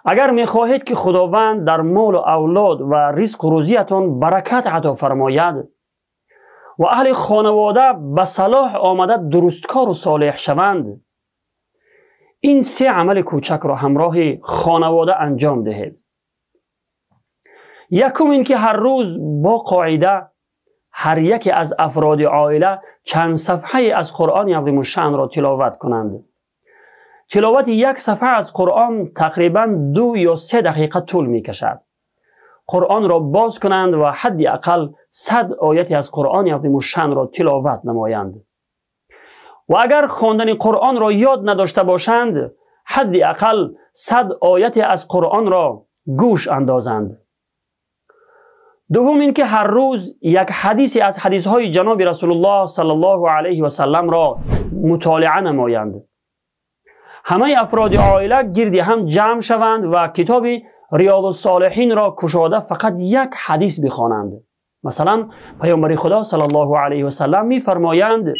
اگر میخواهید که خداوند در مال و اولاد و رزق و روزیتان برکت عطا فرماید و اهل خانواده به صلاح آمده درستکار و صالح شوند، این 3 عمل کوچک را همراه خانواده انجام دهید. یکم این که هر روز با قاعده هر یکی از افراد عائله چند صفحه از قرآن عظیم الشأن را تلاوت کنند. تلاوت 1 صفحه از قرآن تقریبا 2 یا 3 دقیقه طول می کشد. قرآن را باز کنند و حد اقل 100 آیت از قرآن عظیم الشأن را تلاوت نمایند. و اگر خواندن قرآن را یاد نداشته باشند، حد اقل 100 آیت از قرآن را گوش اندازند. دوم این که هر روز یک حدیثی از حدیثهای جناب رسول الله صلی الله علیه و سلم را مطالعه نمایند. همه افراد عائله گردی هم جمع شوند و کتاب ریاض الصالحین را کشاده فقط 1 حدیث بخوانند. مثلا پیامبر خدا صلی الله علیه و سلم می فرمایند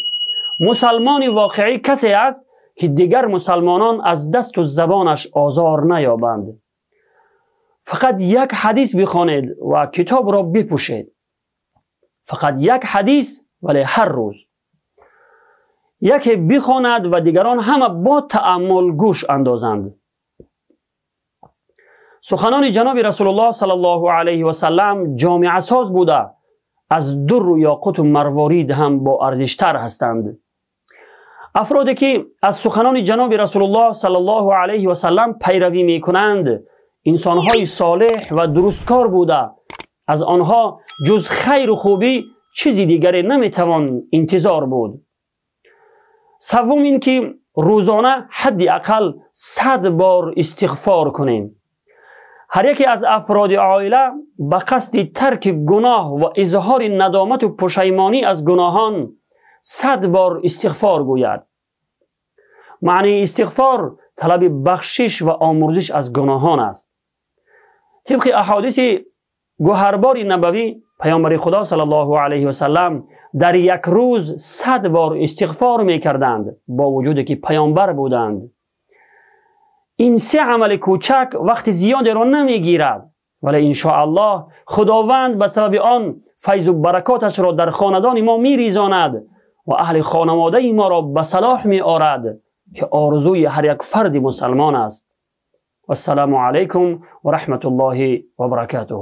مسلمان واقعی کسی است که دیگر مسلمانان از دست و زبانش آزار نیابند. فقط 1 حدیث بخوانید و کتاب را بپوشید. فقط 1 حدیث، ولی هر روز. یکی بخواند و دیگران همه با تأمل گوش اندازند. سخنان جناب رسول الله صلی الله علیه و سلم جامعه ساز بوده، از در و یاقوت و مروارید هم با ارزشتر هستند. افرادی که از سخنان جناب رسول الله صلی الله علیه و سلم پیروی می کنند انسانهای صالح و درستکار بوده، از آنها جز خیر و خوبی چیزی دیگری نمیتوان انتظار بود. سوم این که روزانه حد اقل 100 بار استغفار کنیم. هر یکی از افراد عائله به قصد ترک گناه و اظهار ندامت و پشیمانی از گناهان 100 بار استغفار گوید. معنی استغفار طلب بخشش و آمرزش از گناهان است. طبق احادیث گوهربار نبوی، پیامبر خدا صلی الله علیه و سلم در 1 روز 100 بار استغفار می کردند، با وجودی که پیامبر بودند. این 3 عمل کوچک وقت زیادی را نمی گیرد، ولی انشاءالله خداوند به سبب آن فیض و برکاتش را در خاندان ما می ریزاند و اهل خانواده ما را به صلاح می آرد که آرزوی هر یک فرد مسلمان است. والسلام علیکم و رحمت الله و برکاته.